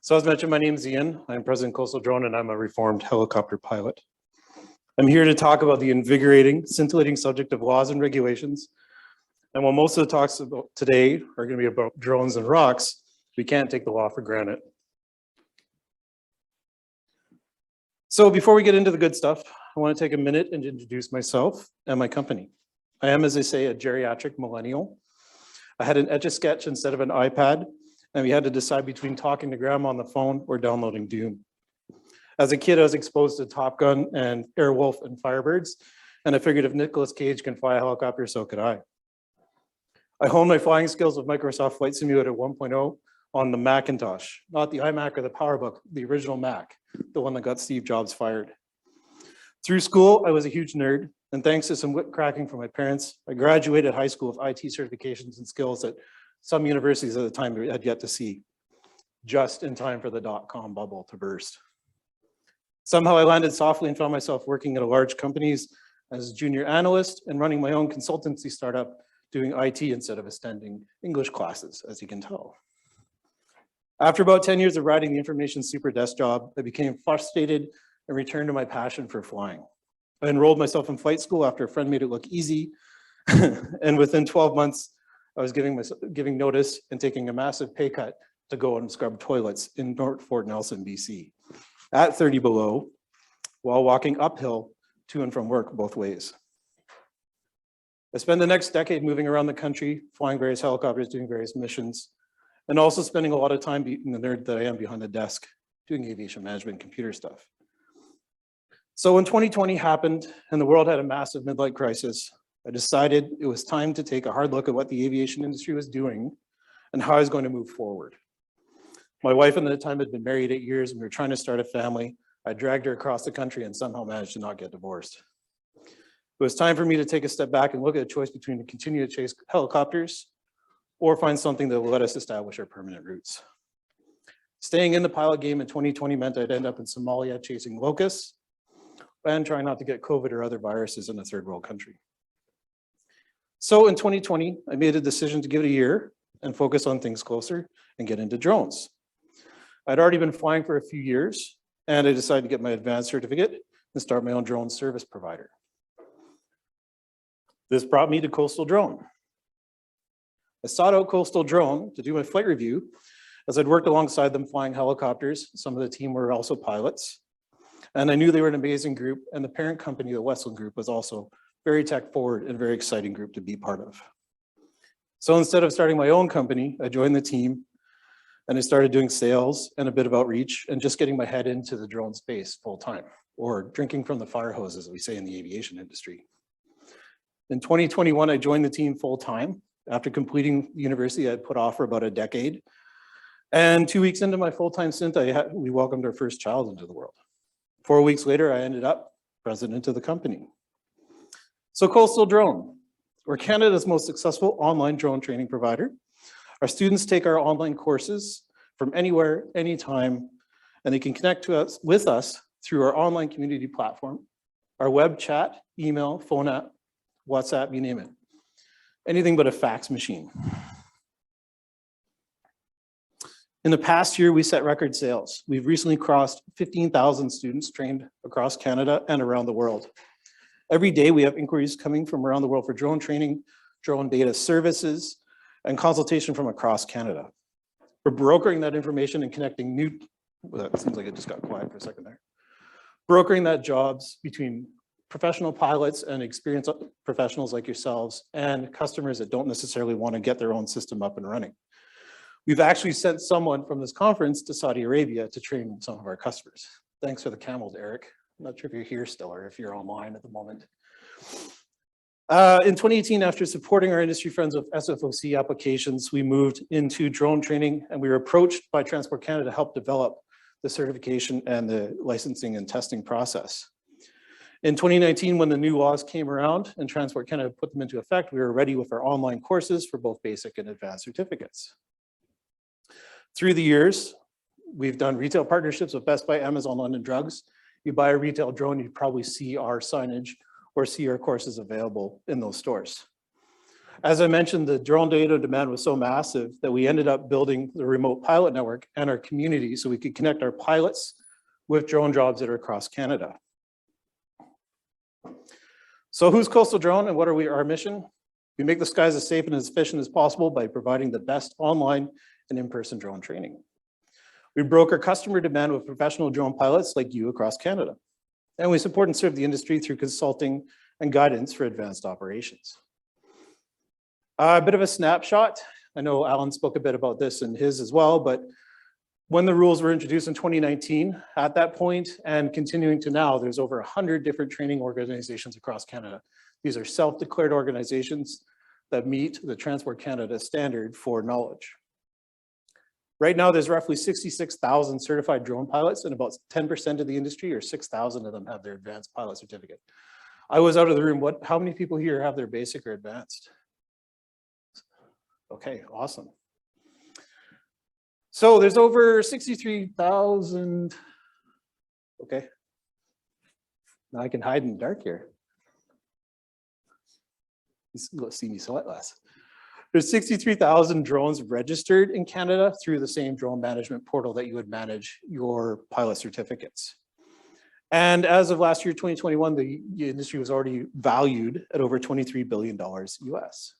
So as mentioned, my name is Ian. I'm President Coastal Drone and I'm a reformed helicopter pilot. I'm here to talk about the invigorating, scintillating subject of laws and regulations. And while most of the talks about today are going to be about drones and rocks, we can't take the law for granted. So before we get into the good stuff, I want to take a minute and introduce myself and my company. I am, as they say, a geriatric millennial. I had an Etch-a-Sketch instead of an iPad, and we had to decide between talking to grandma on the phone or downloading Doom. As a kid, I was exposed to Top Gun and Airwolf and Firebirds, and I figured if Nicolas Cage can fly a helicopter, so could I. I honed my flying skills with Microsoft Flight Simulator 1.0 on the Macintosh, not the iMac or the PowerBook, the original Mac, the one that got Steve Jobs fired. Through school, I was a huge nerd, and thanks to some whip cracking from my parents, I graduated high school with IT certifications and skills that some universities at the time had yet to see, just in time for the dot-com bubble to burst. Somehow I landed softly and found myself working at a large companies as a junior analyst and running my own consultancy startup, doing IT instead of attending English classes, as you can tell. After about 10 years of riding the information super desk job, I became frustrated and returned to my passion for flying. I enrolled myself in flight school after a friend made it look easy. And within 12 months, I was giving notice and taking a massive pay cut to go and scrub toilets in North Fort Nelson, BC, at 30 below, while walking uphill to and from work both ways. I spent the next decade moving around the country, flying various helicopters, doing various missions, and also spending a lot of time being the nerd that I am behind the desk, doing aviation management computer stuff. So when 2020 happened and the world had a massive midlife crisis, I decided it was time to take a hard look at what the aviation industry was doing and how I was going to move forward. My wife at the time had been married 8 years and we were trying to start a family. I dragged her across the country and somehow managed to not get divorced. It was time for me to take a step back and look at a choice between to continue to chase helicopters or find something that will let us establish our permanent roots. Staying in the pilot game in 2020 meant I'd end up in Somalia chasing locusts and trying not to get COVID or other viruses in a third world country. So in 2020, I made a decision to give it a year and focus on things closer and get into drones. I'd already been flying for a few years and I decided to get my advanced certificate and start my own drone service provider. This brought me to Coastal Drone. I sought out Coastal Drone to do my flight review as I'd worked alongside them flying helicopters. Some of the team were also pilots. And I knew they were an amazing group, and the parent company, the Westland Group, was also very tech forward and very exciting group to be part of. So instead of starting my own company, I joined the team and I started doing sales and a bit of outreach and just getting my head into the drone space full time, or drinking from the fire hose, as we say in the aviation industry. In 2021, I joined the team full time. After completing university, I had put off for about a decade. And 2 weeks into my full-time stint, we welcomed our first child into the world. 4 weeks later, I ended up president of the company. So Coastal Drone, we're Canada's most successful online drone training provider. Our students take our online courses from anywhere, anytime, and they can connect with us through our online community platform, our web chat, email, phone app, WhatsApp, you name it. Anything but a fax machine. In the past year, we set record sales. We've recently crossed 15,000 students trained across Canada and around the world. Every day, we have inquiries coming from around the world for drone training, drone data services, and consultation from across Canada. We're brokering that information and connecting new, well, that seems like it just got quiet for a second there. Brokering that jobs between professional pilots and experienced professionals like yourselves and customers that don't necessarily want to get their own system up and running. We've actually sent someone from this conference to Saudi Arabia to train some of our customers. Thanks for the camels, Eric. I'm not sure if you're here still or if you're online at the moment. In 2018, after supporting our industry friends with SFOC applications, we moved into drone training and we were approached by Transport Canada to help develop the certification and the licensing and testing process. In 2019, when the new laws came around and Transport Canada put them into effect, we were ready with our online courses for both basic and advanced certificates. Through the years, we've done retail partnerships with Best Buy, Amazon, London Drugs. You buy a retail drone, you probably see our signage or see our courses available in those stores. As I mentioned, the drone data demand was so massive that we ended up building the remote pilot network and our community so we could connect our pilots with drone jobs that are across Canada. So who's Coastal Drone and what are our mission? We make the skies as safe and as efficient as possible by providing the best online and in-person drone training. We broker customer demand with professional drone pilots like you across Canada. And we support and serve the industry through consulting and guidance for advanced operations. A bit of a snapshot. I know Alan spoke a bit about this in his as well, but when the rules were introduced in 2019, at that point and continuing to now, there's over 100 different training organizations across Canada. These are self-declared organizations that meet the Transport Canada standard for knowledge. Right now, there's roughly 66,000 certified drone pilots, and about 10% of the industry, or 6,000 of them, have their advanced pilot certificate. I was out of the room. How many people here have their basic or advanced? Okay, awesome. So there's over 63,000. Okay. Now I can hide in the dark here. Let's see me sweat less. There's 63,000 drones registered in Canada through the same drone management portal that you would manage your pilot certificates. And as of last year, 2021, the industry was already valued at over $23 billion US.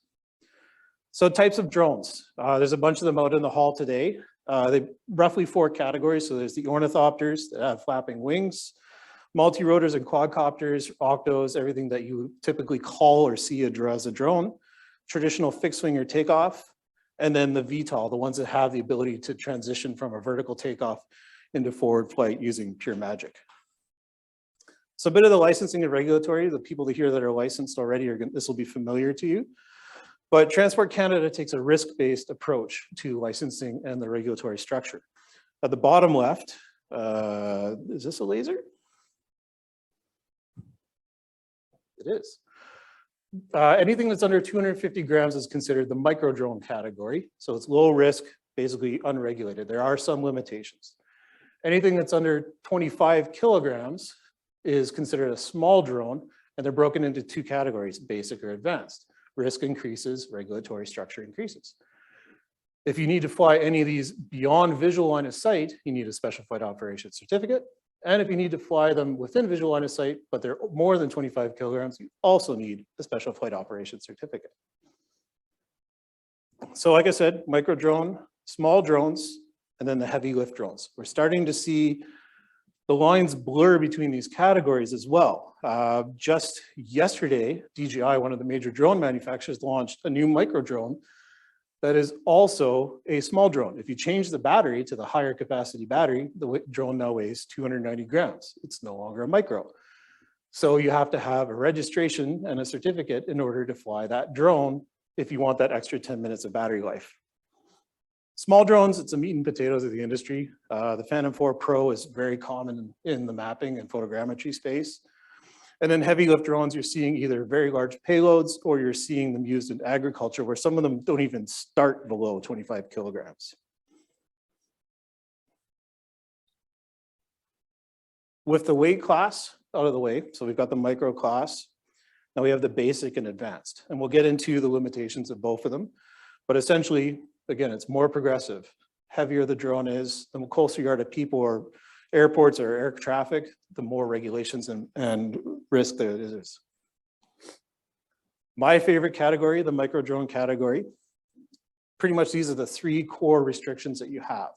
So types of drones. There's a bunch of them out in the hall today. They roughly 4 categories. So there's the ornithopters that have flapping wings, multi-rotors and quadcopters, octos, everything that you typically call or see as a drone, traditional fixed wing or takeoff, and then the VTOL, the ones that have the ability to transition from a vertical takeoff into forward flight using pure magic. So a bit of the licensing and regulatory, the people here that are licensed already, this will be familiar to you. But Transport Canada takes a risk-based approach to licensing and the regulatory structure. At the bottom left, is this a laser? It is. Anything that's under 250 grams is considered the micro drone category. So it's low risk, basically unregulated. There are some limitations. Anything that's under 25 kilograms is considered a small drone, and they're broken into 2 categories, basic or advanced. Risk increases, regulatory structure increases. If you need to fly any of these beyond visual line of sight, you need a special flight operations certificate. And if you need to fly them within visual line of sight, but they're more than 25 kilograms, you also need a special flight operations certificate. So like I said, micro drone, small drones, and then the heavy lift drones. We're starting to see the lines blur between these categories as well. Just yesterday, DJI, one of the major drone manufacturers, launched a new micro drone that is also a small drone. If you change the battery to the higher capacity battery, the drone now weighs 290 grams. It's no longer a micro. So you have to have a registration and a certificate in order to fly that drone if you want that extra 10 minutes of battery life. Small drones, it's the meat and potatoes of the industry. The Phantom 4 Pro is very common in the mapping and photogrammetry space. And then heavy lift drones, you're seeing either very large payloads or you're seeing them used in agriculture where some of them don't even start below 25 kilograms. With the weight class out of the way, so we've got the micro class, now we have the basic and advanced, and we'll get into the limitations of both of them. But essentially, again, it's more progressive. Heavier the drone is, the closer you are to people or airports or air traffic, the more regulations and risk there is. My favorite category, the micro drone category, pretty much these are the 3 core restrictions that you have.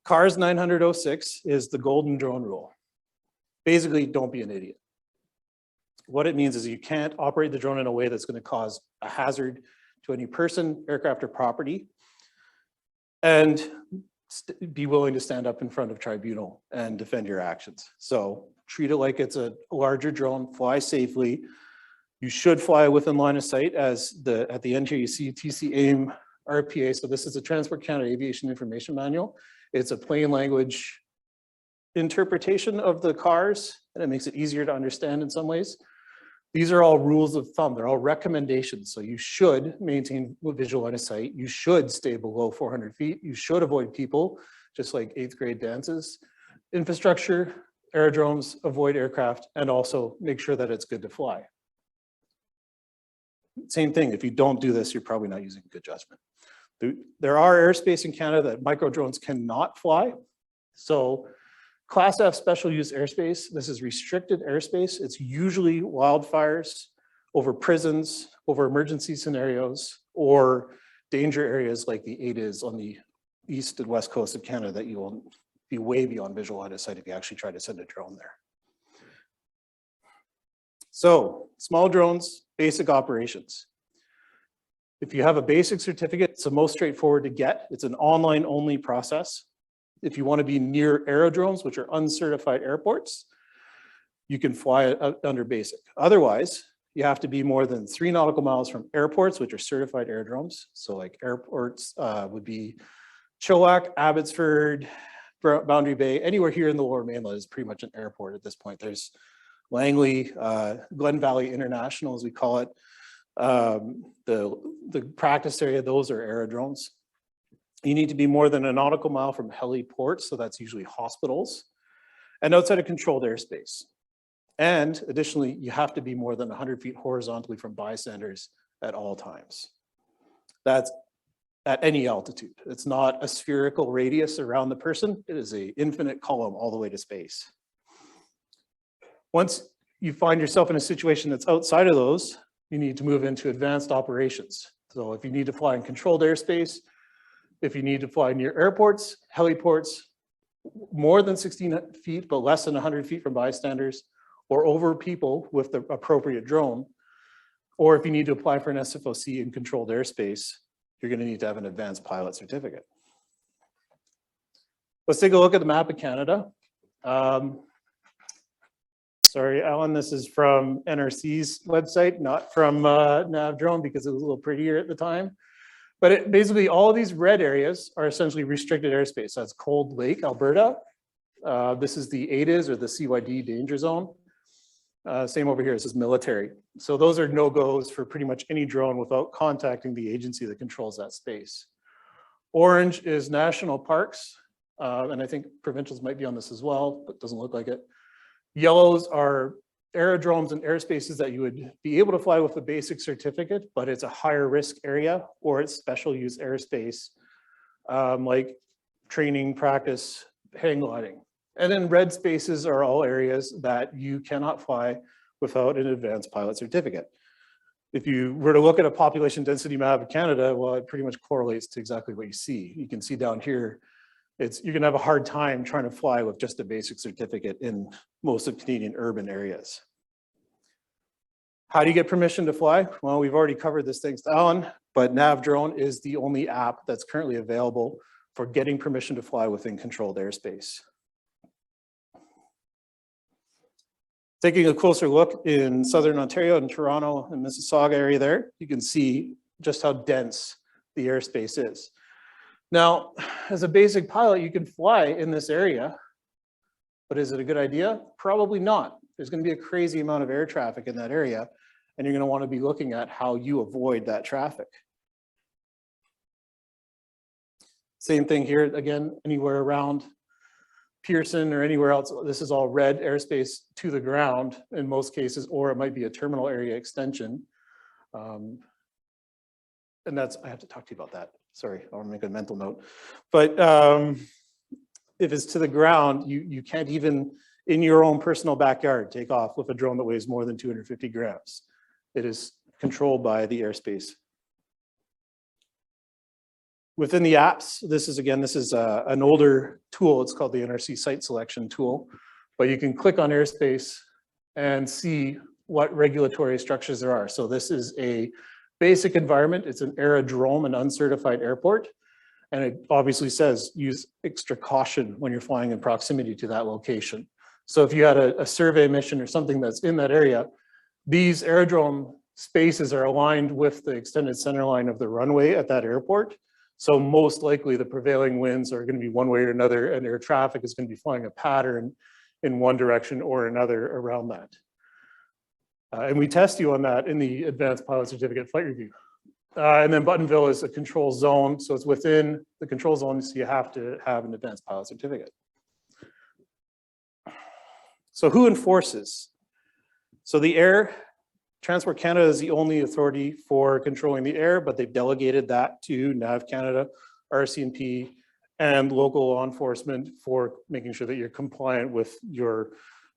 CARS 900-06 is the golden drone rule. Basically, don't be an idiot. What it means is you can't operate the drone in a way that's going to cause a hazard to any person, aircraft, or property, and be willing to stand up in front of tribunal and defend your actions. So treat it like it's a larger drone, fly safely. You should fly within line of sight, as at the end here you see TC AIM RPA. So this is the Transport Canada Aviation Information Manual. It's a plain language interpretation of the CARS, and it makes it easier to understand in some ways. These are all rules of thumb. They're all recommendations. So you should maintain visual line of sight. You should stay below 400 feet. You should avoid people, just like 8th grade dances. Infrastructure, aerodromes, avoid aircraft, and also make sure that it's good to fly. Same thing, if you don't do this, you're probably not using good judgment. There are airspace in Canada that micro drones cannot fly. So Class F special use airspace, this is restricted airspace. It's usually wildfires, over prisons, over emergency scenarios, or danger areas like the 8 is on the east and west coast of Canada that you will be way beyond visual line of sight if you actually try to send a drone there. So small drones, basic operations. If you have a basic certificate, it's the most straightforward to get. It's an online only process. If you want to be near aerodromes, which are uncertified airports, you can fly it under basic. Otherwise, you have to be more than 3 nautical miles from airports, which are certified aerodromes. So like airports would be Chilliwack, Abbotsford, Boundary Bay, anywhere here in the Lower Mainland is pretty much an airport at this point. There's Langley, Glen Valley International, as we call it. The practice area, those are aerodromes. You need to be more than a nautical mile from heliports, so that's usually hospitals, and outside of controlled airspace. And additionally, you have to be more than 100 feet horizontally from bystanders at all times. That's at any altitude. It's not a spherical radius around the person. It is an infinite column all the way to space. Once you find yourself in a situation that's outside of those, you need to move into advanced operations. So if you need to fly in controlled airspace, if you need to fly near airports, heliports, more than 16 feet, but less than 100 feet from bystanders, or over people with the appropriate drone, or if you need to apply for an SFOC in controlled airspace, you're going to need to have an advanced pilot certificate. Let's take a look at the map of Canada. Sorry, Alan, this is from NRC's website, not from NavDrone, because it was a little prettier at the time. But basically, all of these red areas are essentially restricted airspace. That's Cold Lake, Alberta. This is the ADIZ, or the CYD danger zone. Same over here, this is military. So those are no-goes for pretty much any drone without contacting the agency that controls that space. Orange is national parks, and I think provincials might be on this as well, but doesn't look like it. Yellows are aerodromes and airspaces that you would be able to fly with a basic certificate, but it's a higher risk area, or it's special use airspace, like training, practice, hang gliding. And then red spaces are all areas that you cannot fly without an advanced pilot certificate. If you were to look at a population density map of Canada, well, it pretty much correlates to exactly what you see. You can see down here, you're gonna have a hard time trying to fly with just a basic certificate in most of Canadian urban areas. How do you get permission to fly? Well, we've already covered this thanks to Alan, but NavDrone is the only app that's currently available for getting permission to fly within controlled airspace. Taking a closer look in Southern Ontario and Toronto and Mississauga area there, you can see just how dense the airspace is. Now, as a basic pilot, you can fly in this area, but is it a good idea? Probably not. There's going to be a crazy amount of air traffic in that area, and you're going to want to be looking at how you avoid that traffic. Same thing here, again, anywhere around Pearson or anywhere else, this is all red airspace to the ground in most cases, or it might be a terminal area extension. And that's, I have to talk to you about that. Sorry, I want to make a mental note. But if it's to the ground, you can't even, in your own personal backyard, take off with a drone that weighs more than 250 grams. It is controlled by the airspace. Within the apps, this is an older tool. It's called the Nrc Site Selection tool, but you can click on airspace and see what regulatory structures there are. So this is a basic environment. It's an aerodrome, an uncertified airport. And it obviously says use extra caution when you're flying in proximity to that location. So if you had a survey mission or something that's in that area, these aerodrome spaces are aligned with the extended center line of the runway at that airport. So most likely the prevailing winds are going to be one way or another, and air traffic is going to be flying a pattern in one direction or another around that. And we test you on that in the advanced pilot certificate flight review. And then Buttonville is a control zone. So it's within the control zone, so you have to have an advanced pilot certificate. So who enforces? So the air Transport Canada is the only authority for controlling the air, but they've delegated that to NAV Canada, RCMP, and local law enforcement for making sure that you're compliant with your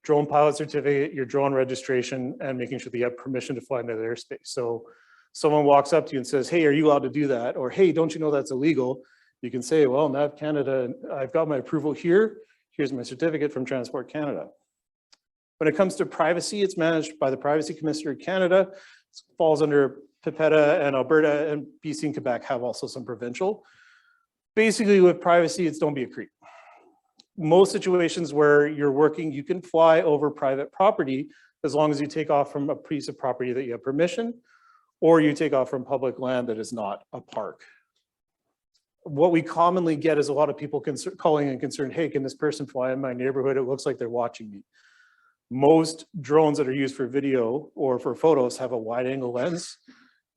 drone pilot certificate, your drone registration, and making sure that you have permission to fly into the airspace. So someone walks up to you and says, hey, are you allowed to do that? Or, hey, don't you know that's illegal? You can say, well, NAV Canada, I've got my approval here. Here's my certificate from Transport Canada. When it comes to privacy, it's managed by the Privacy Commissioner of Canada. It falls under PIPEDA, and Alberta and BC and Quebec have also some provincial. Basically with privacy, it's don't be a creep. Most situations where you're working, you can fly over private property as long as you take off from a piece of property that you have permission, or you take off from public land that is not a park. What we commonly get is a lot of people calling and concerned, hey, can this person fly in my neighborhood? It looks like they're watching me. Most drones that are used for video or for photos have a wide angle lens.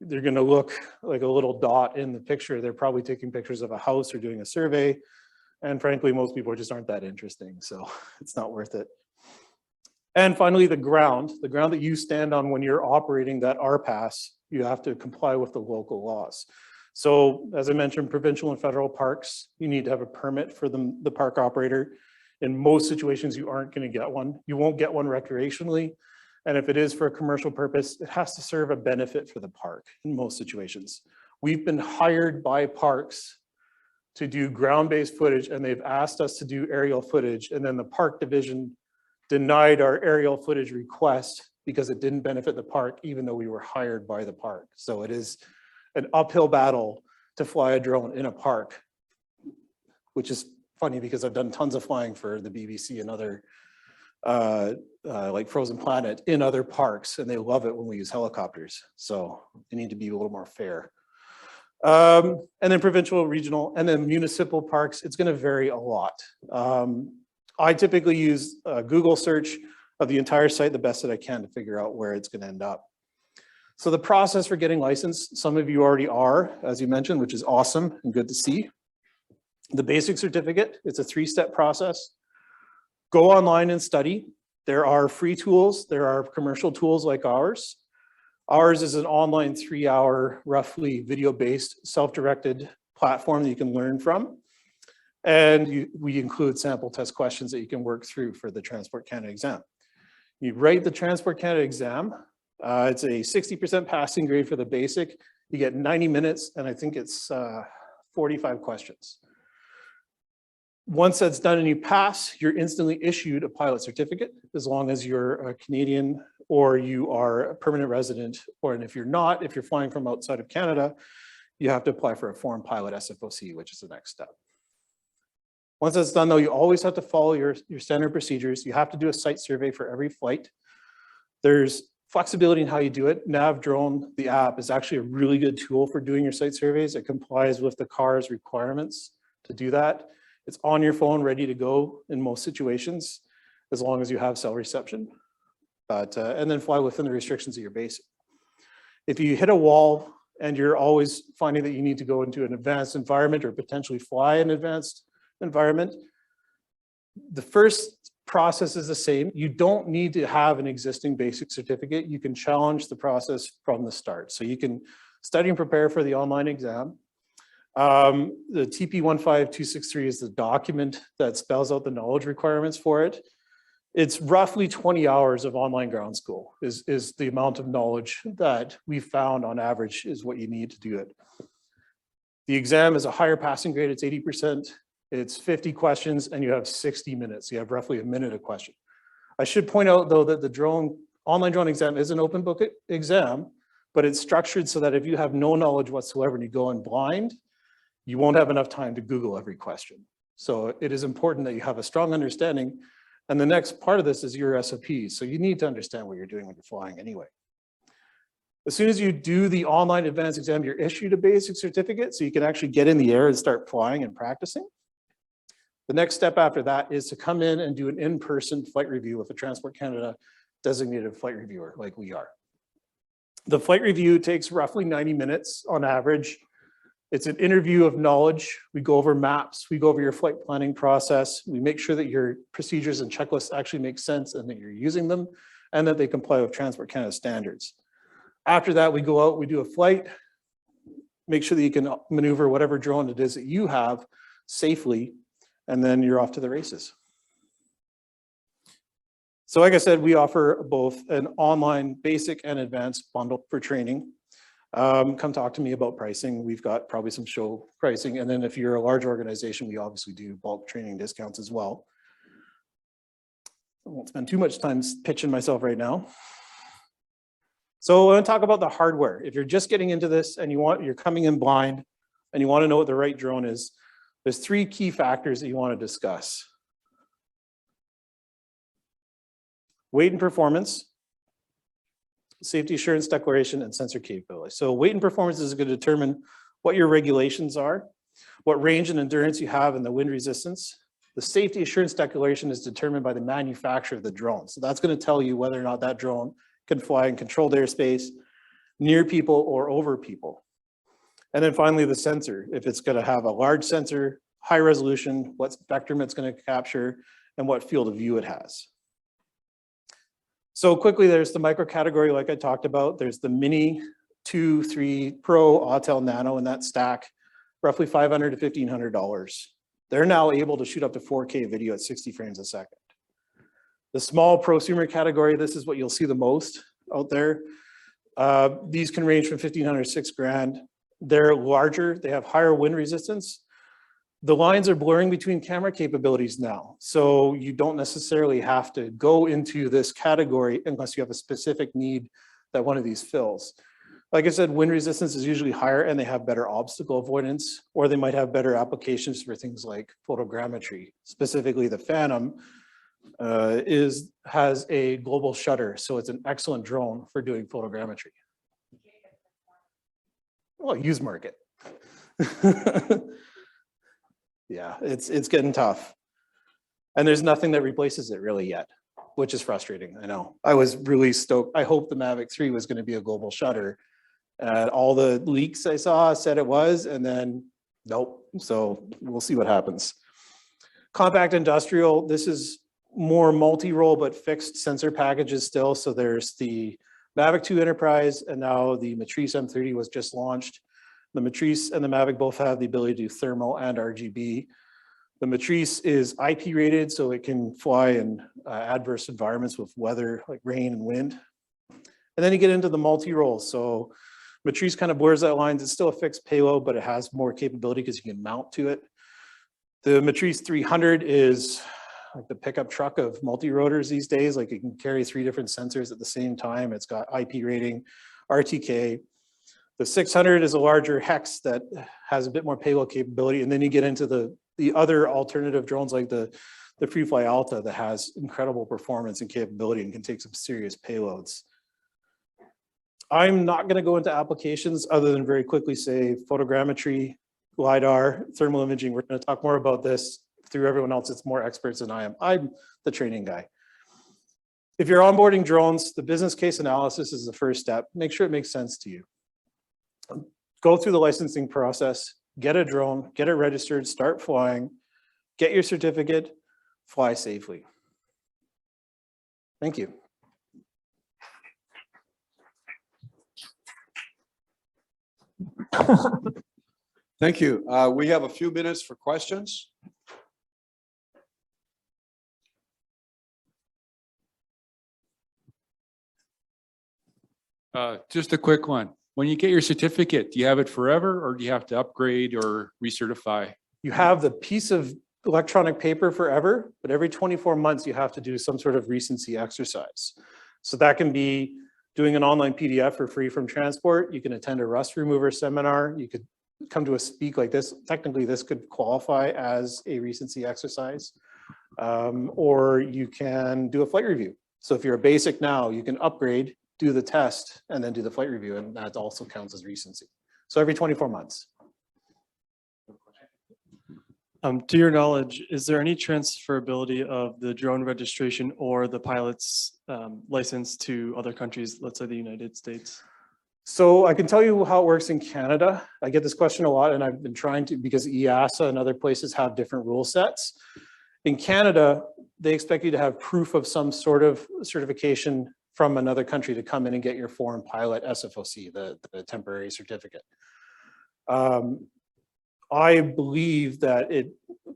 They're gonna look like a little dot in the picture. They're probably taking pictures of a house or doing a survey. And frankly, most people just aren't that interesting, so it's not worth it. And finally, the ground that you stand on when you're operating that RPAS, you have to comply with the local laws. So as I mentioned, provincial and federal parks, you need to have a permit for the park operator. In most situations, you aren't going to get one. You won't get one recreationally. And if it is for a commercial purpose, it has to serve a benefit for the park in most situations. We've been hired by parks to do ground-based footage, and they've asked us to do aerial footage, and then the park division denied our aerial footage request because it didn't benefit the park, even though we were hired by the park. So it is an uphill battle to fly a drone in a park, which is funny because I've done tons of flying for the BBC and other, like Frozen Planet in other parks, and they love it when we use helicopters. So they need to be a little more fair. And then provincial, regional, and then municipal parks, it's going to vary a lot. I typically use a Google search of the entire site the best that I can to figure out where it's going to end up. So the process for getting licensed, some of you already are, as you mentioned, which is awesome and good to see. The basic certificate, it's a 3-step process. Go online and study. There are free tools. There are commercial tools like ours. Ours is an online 3-hour, roughly video-based, self-directed platform that you can learn from. And we include sample test questions that you can work through for the Transport Canada exam. You write the Transport Canada exam. It's a 60% passing grade for the basic. You get 90 minutes, and I think it's 45 questions. Once that's done and you pass, you're instantly issued a pilot certificate, as long as you're a Canadian or you are a permanent resident, and if you're not, if you're flying from outside of Canada, you have to apply for a foreign pilot SFOC, which is the next step. Once that's done though, you always have to follow your standard procedures. You have to do a site survey for every flight. There's flexibility in how you do it. Nav Drone, the app, is actually a really good tool for doing your site surveys. It complies with the CAR's requirements to do that. It's on your phone, ready to go in most situations, as long as you have cell reception. And then fly within the restrictions of your basic. If you hit a wall and you're always finding that you need to go into an advanced environment or potentially fly an advanced environment, the first process is the same. You don't need to have an existing basic certificate. You can challenge the process from the start. So you can study and prepare for the online exam. The TP 15263 is the document that spells out the knowledge requirements for it. It's roughly 20 hours of online ground school is the amount of knowledge that we found on average is what you need to do it. The exam is a higher passing grade, it's 80%, it's 50 questions, and you have 60 minutes. You have roughly a minute a question. I should point out though that the online drone exam is an open book exam, but it's structured so that if you have no knowledge whatsoever and you go in blind, you won't have enough time to Google every question. So it is important that you have a strong understanding. And the next part of this is your SOPs. So you need to understand what you're doing when you're flying anyway. As soon as you do the online advanced exam, you're issued a basic certificate so you can actually get in the air and start flying and practicing. The next step after that is to come in and do an in-person flight review with a Transport Canada designated flight reviewer like we are. The flight review takes roughly 90 minutes on average. It's an interview of knowledge. We go over maps, we go over your flight planning process. We make sure that your procedures and checklists actually make sense and that you're using them and that they comply with Transport Canada standards. After that, we go out, we do a flight, make sure that you can maneuver whatever drone it is that you have safely, and then you're off to the races. So like I said, we offer both an online basic and advanced bundle for training. Come talk to me about pricing. We've got probably some show pricing. And then if you're a large organization, we obviously do bulk training discounts as well. I won't spend too much time pitching myself right now. So I want to talk about the hardware. If you're just getting into this and you're coming in blind and you want to know what the right drone is, there's 3 key factors that you want to discuss. Weight and performance, safety assurance declaration, and sensor capability. So weight and performance is going to determine what your regulations are, what range and endurance you have, and the wind resistance. The safety assurance declaration is determined by the manufacturer of the drone. So that's going to tell you whether or not that drone can fly in controlled airspace, near people or over people. And then finally, the sensor, if it's going to have a large sensor, high resolution, what spectrum it's going to capture, and what field of view it has. So quickly, there's the micro category like I talked about. There's the Mini 2, 3 Pro, Autel Nano in that stack, roughly $500 to $1,500. They're now able to shoot up to 4K video at 60 frames a second. The small prosumer category, this is what you'll see the most out there. These can range from $1,500 to $6,000. They're larger, they have higher wind resistance. The lines are blurring between camera capabilities now. So you don't necessarily have to go into this category unless you have a specific need that one of these fills. Like I said, wind resistance is usually higher and they have better obstacle avoidance, or they might have better applications for things like photogrammetry. Specifically, the Phantom has a global shutter, so it's an excellent drone for doing photogrammetry. Well, used market. Yeah, it's getting tough. And there's nothing that replaces it really yet, which is frustrating, I know. I was really stoked. I hoped the Mavic 3 was going to be a global shutter. All the leaks I saw said it was, and then nope. So we'll see what happens. Compact industrial, this is more multi-role but fixed sensor packages still. So there's the Mavic 2 Enterprise, and now the Matrice M30 was just launched. The Matrice and the Mavic both have the ability to do thermal and RGB. The Matrice is IP rated, so it can fly in adverse environments with weather like rain and wind. And then you get into the multi-role. So Matrice kind of blurs that line. It's still a fixed payload, but it has more capability because you can mount to it. The Matrice 300 is like the pickup truck of multi-rotors these days. Like it can carry 3 different sensors at the same time. It's got IP rating, RTK. The 600 is a larger hex that has a bit more payload capability. And then you get into the other alternative drones like the FreeFly Alta that has incredible performance and capability and can take some serious payloads. I'm not going to go into applications other than very quickly say photogrammetry, LiDAR, thermal imaging. We're going to talk more about this through everyone else that's more experts than I am. I'm the training guy. If you're onboarding drones, the business case analysis is the first step. Make sure it makes sense to you. Go through the licensing process, get a drone, get it registered, start flying, get your certificate, fly safely. Thank you. Thank you. We have a few minutes for questions. Just a quick one. When you get your certificate, do you have it forever or do you have to upgrade or recertify? You have the piece of electronic paper forever, but every 24 months you have to do some sort of recency exercise. So that can be doing an online PDF for free from transport. You can attend a rust remover seminar. You could come to a speak like this. Technically, this could qualify as a recency exercise. Or you can do a flight review. So if you're a basic now, you can upgrade, do the test, and then do the flight review, and that also counts as recency. So every 24 months. To your knowledge, is there any transferability of the drone registration or the pilot's license to other countries, let's say the United States? So I can tell you how it works in Canada. I get this question a lot, and I've been trying to, because EASA and other places have different rule sets. In Canada, they expect you to have proof of some sort of certification from another country to come in and get your foreign pilot SFOC, the temporary certificate. I believe that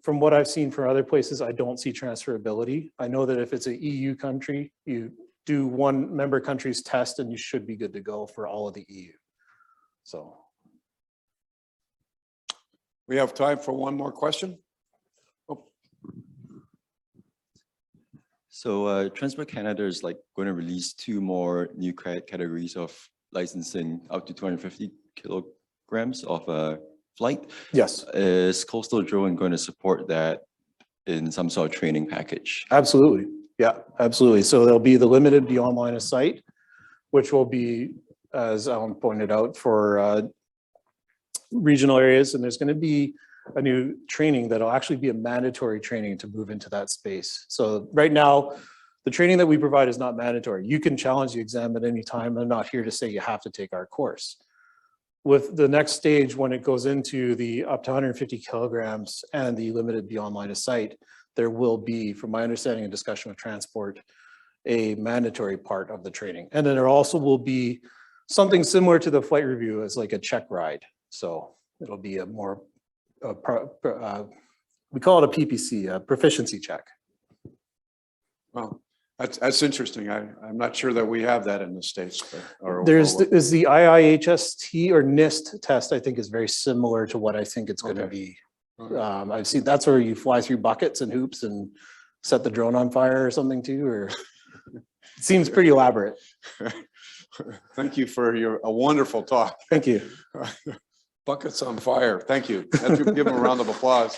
from what I've seen from other places, I don't see transferability. I know that if it's an EU country, you do one member country's test and you should be good to go for all of the EU. So. We have time for one more question. So Transport Canada is like going to release 2 more new categories of licensing up to 250 kilograms of flight. Yes, Is Coastal Drone going to support that in some sort of training package? absolutely. Yeah, absolutely. So there'll be the limited beyond line of sight, which will be, as Alan pointed out, for regional areas. And there's going to be a new training that'll actually be a mandatory training to move into that space. So right now, the training that we provide is not mandatory. You can challenge the exam at any time. I'm not here to say you have to take our course. With the next stage, when it goes into the up to 150 kilograms and the limited beyond line of sight, there will be, from my understanding and discussion with transport, a mandatory part of the training. And then there also will be something similar to the flight review as like a check ride. So it'll be a more, we call it a PPC, a proficiency check. Well, that's interesting. I'm not sure that we have that in the States. But, There's the IIHST or NIST test, I think is very similar to what I think it's going to be. I've seen that's where you fly through buckets and hoops and set the drone on fire or something too, or it seems pretty elaborate. Thank you for a wonderful talk. Thank you. Buckets on fire. Thank you. Let's give them a round of applause.